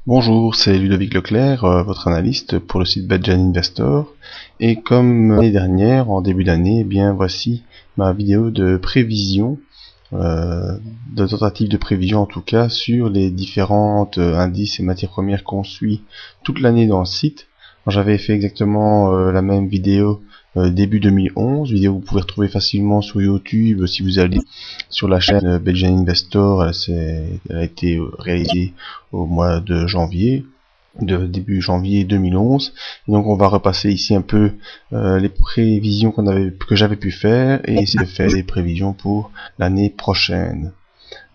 Bonjour, c'est Ludovic Leclerc, votre analyste pour le site Badjan Investor. Et comme l'année dernière, en début d'année, eh bien voici ma vidéo de prévision, de tentative de prévision en tout cas, sur les différentes indices et matières premières qu'on suit toute l'année dans le site. J'avais fait exactement la même vidéo début 2011, vidéo que vous pouvez retrouver facilement sur YouTube si vous allez sur la chaîne Badjan Investor. Elle a été réalisée au mois de janvier, début janvier 2011. Et donc on va repasser ici un peu les prévisions que j'avais pu faire et essayer de faire des prévisions pour l'année prochaine.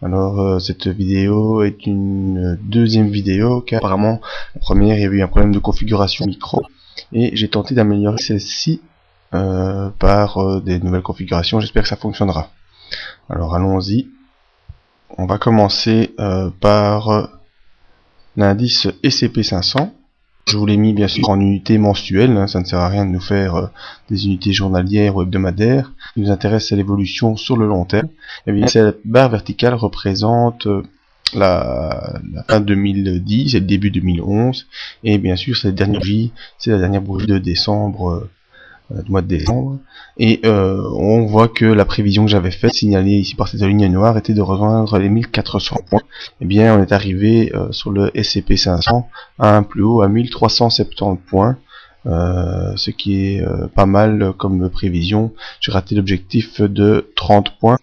Alors cette vidéo est une deuxième vidéo car apparemment la première il y a eu un problème de configuration micro et j'ai tenté d'améliorer celle-ci par des nouvelles configurations. J'espère que ça fonctionnera. Alors allons-y. On va commencer par l'indice SCP500. Je vous l'ai mis bien sûr en unité mensuelle, hein, ça ne sert à rien de nous faire des unités journalières ou hebdomadaires. Ce qui nous intéresse, c'est l'évolution sur le long terme. Et bien, cette barre verticale représente la fin 2010 et le début 2011. Et bien sûr, c'est la dernière bougie de décembre, du mois de décembre. Et on voit que la prévision que j'avais faite, signalée ici par cette ligne noire, était de rejoindre les 1400 points. Et bien, on est arrivé sur le SCP500 à un plus haut, à 1370 points. Ce qui est pas mal comme prévision. J'ai raté l'objectif de 30 points.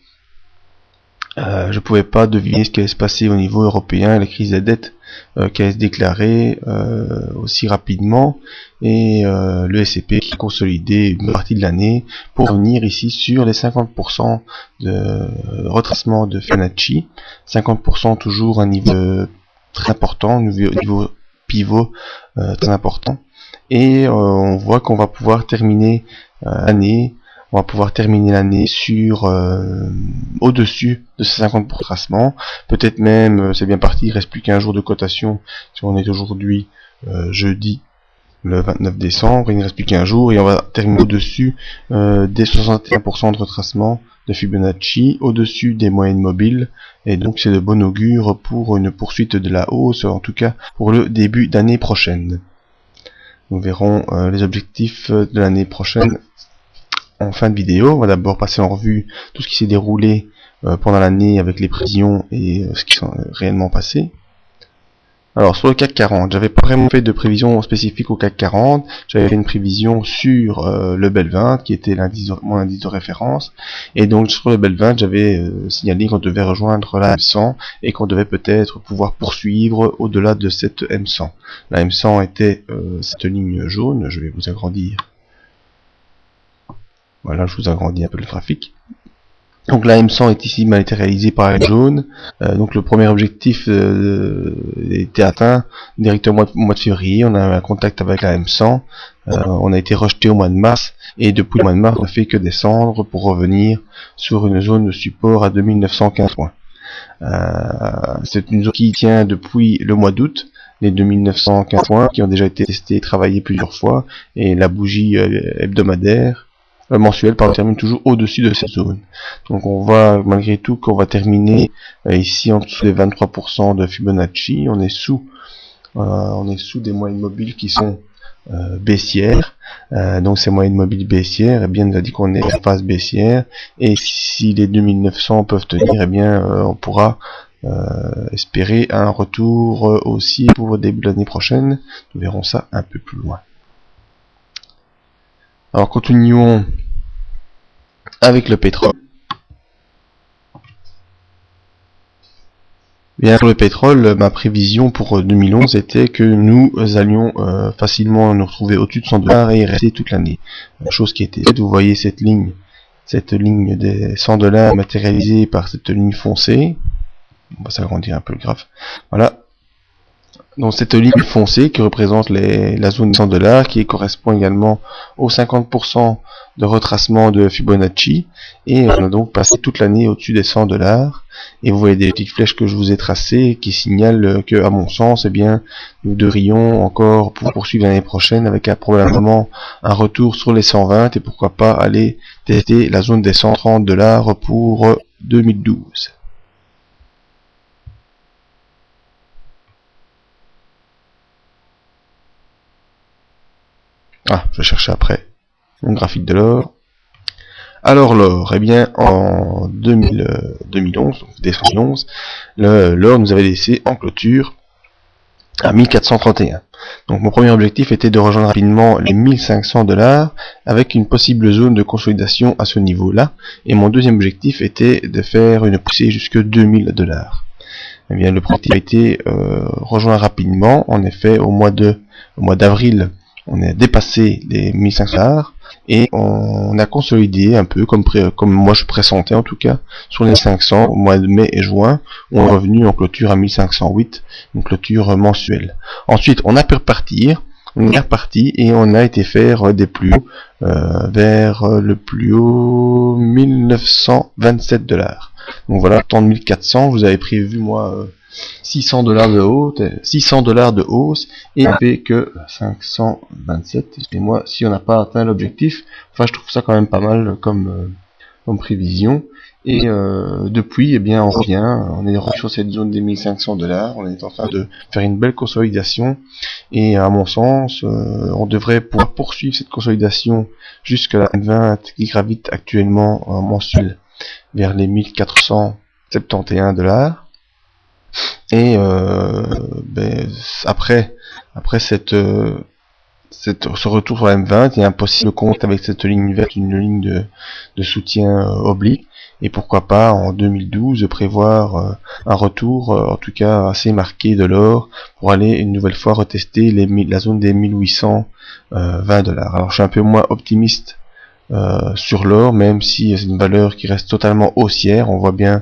Je pouvais pas deviner ce qui allait se passer au niveau européen, la crise des dettes qui allait se déclarer aussi rapidement, et le SCP qui consolidait une partie de l'année pour revenir ici sur les 50% de retracement de Fibonacci. 50% toujours un niveau très important, niveau pivot très important, et on voit qu'on va pouvoir terminer l'année. On va pouvoir terminer l'année sur au-dessus de ces 50% de retracement. Peut-être même, c'est bien parti, il reste plus qu'un jour de cotation. Si on est aujourd'hui jeudi le 29 décembre, il ne reste plus qu'un jour et on va terminer au-dessus des 61% de retracement de Fibonacci, au-dessus des moyennes mobiles. Et donc c'est de bon augure pour une poursuite de la hausse, en tout cas pour le début d'année prochaine. Nous verrons les objectifs de l'année prochaine en fin de vidéo. On va d'abord passer en revue tout ce qui s'est déroulé pendant l'année avec les prévisions et ce qui sont réellement passé. Alors sur le CAC 40, j'avais pas vraiment fait de prévision spécifique au CAC 40, j'avais fait une prévision sur le BEL 20 qui était mon indice de référence, et donc sur le BEL 20 j'avais signalé qu'on devait rejoindre la M100 et qu'on devait peut-être pouvoir poursuivre au-delà de cette M100. La M100 était cette ligne jaune, je vais vous agrandir. Voilà, je vous agrandis un peu le graphique. Donc la M100 est ici matérialisée par la jaune. Donc le premier objectif était atteint directement au mois de février. On a eu un contact avec la M100. On a été rejeté au mois de mars. Et depuis le mois de mars, on ne fait que descendre pour revenir sur une zone de support à 2915 points. C'est une zone qui tient depuis le mois d'août. Les 2915 points qui ont déjà été testés et travaillés plusieurs fois. Et la bougie hebdomadaire mensuel termine toujours au-dessus de cette zone. Donc on voit malgré tout qu'on va terminer ici en dessous des 23% de Fibonacci. On est sous des moyennes mobiles qui sont baissières. Donc ces moyennes mobiles baissières, eh bien on a dit qu'on est en phase baissière, et si les 2900 peuvent tenir, eh bien on pourra espérer un retour aussi pour le début de l'année prochaine. Nous verrons ça un peu plus loin. Alors continuons avec le pétrole. Bien, pour le pétrole, ma prévision pour 2011 était que nous allions facilement nous retrouver au-dessus de 100 $ et rester toute l'année. Chose qui était faite. Vous voyez cette ligne des 100 $ matérialisée par cette ligne foncée. On va s'agrandir un peu le graphe. Voilà. Donc cette ligne foncée qui représente la zone de 100 $, qui correspond également aux 50% de retracement de Fibonacci, et on a donc passé toute l'année au-dessus des 100 $. Et vous voyez des petites flèches que je vous ai tracées qui signalent que, à mon sens, eh bien, nous devrions encore poursuivre l'année prochaine avec probablement un retour sur les 120 et pourquoi pas aller tester la zone des 130 $ pour 2012. Ah, je cherchais après mon graphique de l'or. Alors l'or, eh bien en 2011, donc décembre 2011, l'or nous avait laissé en clôture à 1431. Donc mon premier objectif était de rejoindre rapidement les 1500 $, avec une possible zone de consolidation à ce niveau-là, et mon deuxième objectif était de faire une poussée jusque 2000 $. Eh bien le premier objectif a été rejoint rapidement. En effet, au mois d'avril, on a dépassé les 1500 $, et on a consolidé un peu comme moi je pressentais en tout cas sur les 500 au mois de mai et juin. On est revenu en clôture à 1508, une clôture mensuelle. Ensuite on a pu repartir, on est reparti et on a été faire des plus hauts vers le plus haut 1927 $. Donc voilà, temps de 1400, vous avez prévu moi 600 $ de hausse, 600 $ de hausse, et on fait que 527. Excusez-moi si on n'a pas atteint l'objectif. Enfin, je trouve ça quand même pas mal comme prévision. Et depuis, eh bien, on revient. On est sur cette zone des 1500 $. On est en train de faire une belle consolidation. Et à mon sens, on devrait pouvoir poursuivre cette consolidation jusqu'à la M20 qui gravite actuellement en mensuel vers les 1471 $. Et après ce retour sur la M20, il y a un possible compte avec cette ligne verte, une ligne de soutien oblique, et pourquoi pas en 2012 prévoir un retour, en tout cas assez marqué de l'or, pour aller une nouvelle fois retester la zone des 1820 $. Alors je suis un peu moins optimiste sur l'or, même si c'est une valeur qui reste totalement haussière. On voit bien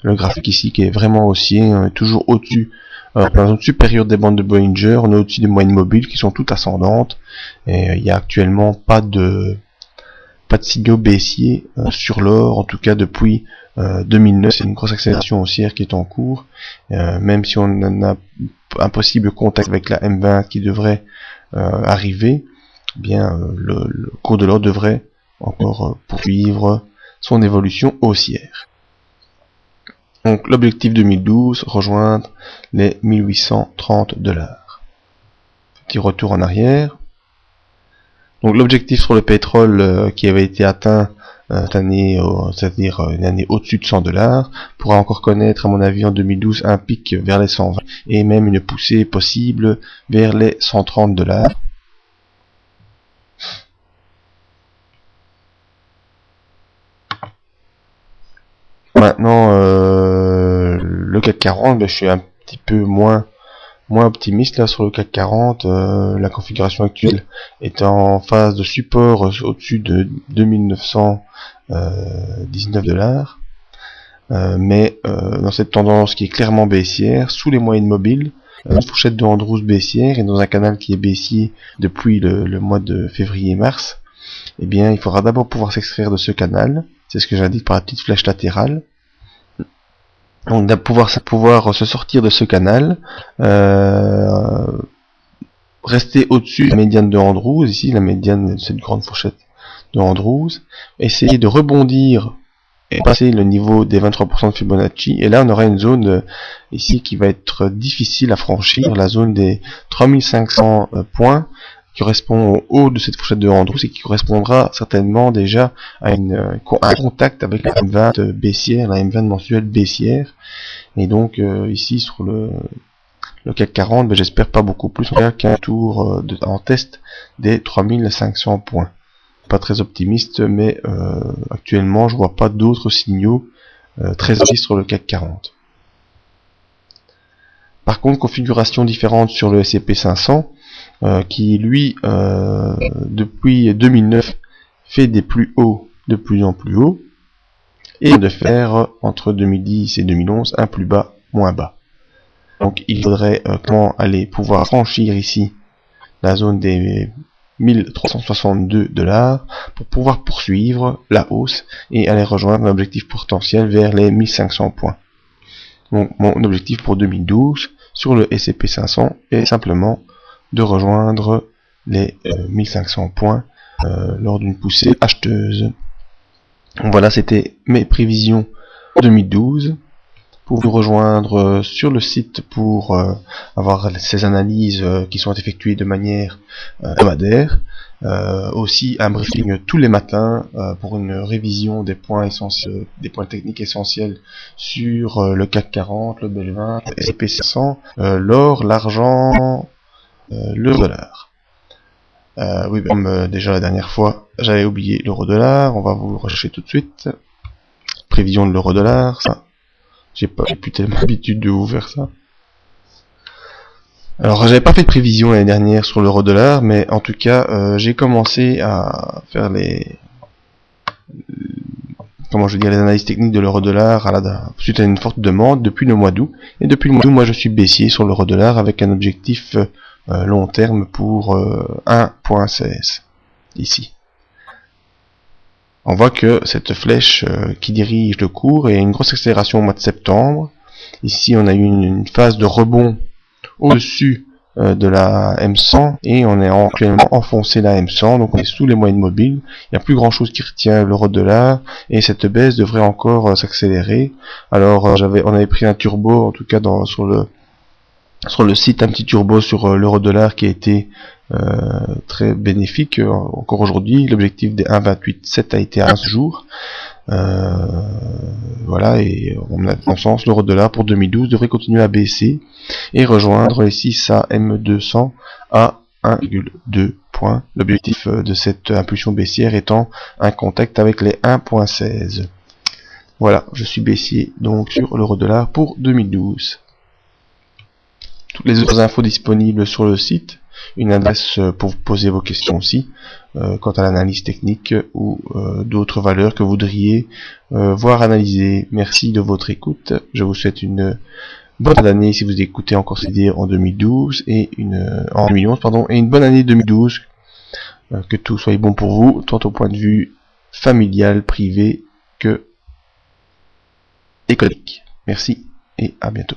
le graphique ici qui est vraiment haussier, on est toujours au-dessus, dans la zone supérieure des bandes de Bollinger, on est au-dessus des moyennes mobiles qui sont toutes ascendantes, et il n'y a actuellement pas de signaux baissiers sur l'or, en tout cas depuis 2009, c'est une grosse accélération haussière qui est en cours, même si on a un possible contact avec la M20 qui devrait arriver, eh bien le cours de l'or devrait encore poursuivre son évolution haussière. Donc l'objectif 2012, rejoindre les 1830 $. Petit retour en arrière. Donc l'objectif sur le pétrole qui avait été atteint cette année, c'est-à-dire une année au-dessus de 100 $, pourra encore connaître à mon avis en 2012 un pic vers les 120 et même une poussée possible vers les 130 $. Maintenant, le CAC 40, je suis un petit peu moins optimiste là sur le CAC 40. La configuration actuelle est en phase de support au-dessus de 2919 $. Mais dans cette tendance qui est clairement baissière, sous les moyennes mobiles, une fourchette de Andrews baissière et dans un canal qui est baissier depuis le mois de février-mars, eh bien il faudra d'abord pouvoir s'extraire de ce canal. C'est ce que j'indique par la petite flèche latérale. Donc pouvoir se sortir de ce canal, rester au-dessus de la médiane de Andrews, ici la médiane de cette grande fourchette de Andrews, essayer de rebondir et passer le niveau des 23% de Fibonacci, et là on aura une zone ici qui va être difficile à franchir, la zone des 3500 points, qui correspond au haut de cette fourchette de Andrews et qui correspondra certainement déjà à un contact avec la M20 baissière, la M20 mensuelle baissière. Et donc ici sur le CAC 40, j'espère pas beaucoup plus qu'un tour en test des 3500 points. Pas très optimiste, mais actuellement je vois pas d'autres signaux très optimistes sur le CAC 40. Par contre, configuration différente sur le S&P 500, qui lui, depuis 2009, fait des plus hauts de plus en plus hauts, et de faire entre 2010 et 2011 un plus bas, moins bas. Donc il faudrait aller pouvoir franchir ici la zone des 1362 $ pour pouvoir poursuivre la hausse et aller rejoindre l'objectif potentiel vers les 1500 points. Donc mon objectif pour 2012 sur le S&P 500 est simplement de rejoindre les 1500 points lors d'une poussée acheteuse. Donc voilà, c'était mes prévisions 2012 pour nous rejoindre sur le site pour avoir ces analyses qui sont effectuées de manière hebdomadaire. Aussi un briefing tous les matins pour une révision des points essentiels, des points techniques essentiels sur le CAC 40, le BEL 20, le S&P 500, l'or, l'argent, le dollar. Oui, comme déjà la dernière fois, j'avais oublié l'euro-dollar. On va vous le rechercher tout de suite. Prévision de l'euro-dollar, ça. J'ai plus tellement l'habitude de vous faire ça. Alors, j'avais pas fait de prévision l'année dernière sur l'euro-dollar, mais en tout cas, j'ai commencé à faire les analyses techniques de l'euro-dollar suite à une forte demande depuis le mois d'août. Et depuis le mois d'août, moi, je suis baissier sur l'euro-dollar avec un objectif long terme pour 1.16 ici. On voit que cette flèche qui dirige le cours est une grosse accélération au mois de septembre. Ici, on a eu une phase de rebond au-dessus de la M100 et on est actuellement enfoncé la M100, donc on est sous les moyennes mobiles. Il n'y a plus grand chose qui retient l'euro-dollar et cette baisse devrait encore s'accélérer. Alors on avait pris un turbo, en tout cas sur le site, un petit turbo sur l'euro-dollar qui a été très bénéfique encore aujourd'hui. L'objectif des 1,28,7 a été à ce jour. Voilà, et on a en sens l'euro-dollar pour 2012 devrait continuer à baisser et rejoindre ici sa M200 à 1,2 points. L'objectif de cette impulsion baissière étant un contact avec les 1.16. Voilà, je suis baissier donc sur l'euro-dollar pour 2012. Toutes les autres infos disponibles sur le site, une adresse pour vous poser vos questions aussi, quant à l'analyse technique ou d'autres valeurs que vous voudriez voir analyser. Merci de votre écoute, je vous souhaite une bonne année si vous écoutez encore ces vidéos en 2012 et en 2011 pardon, et une bonne année 2012, que tout soit bon pour vous, tant au point de vue familial, privé que économique. Merci et à bientôt.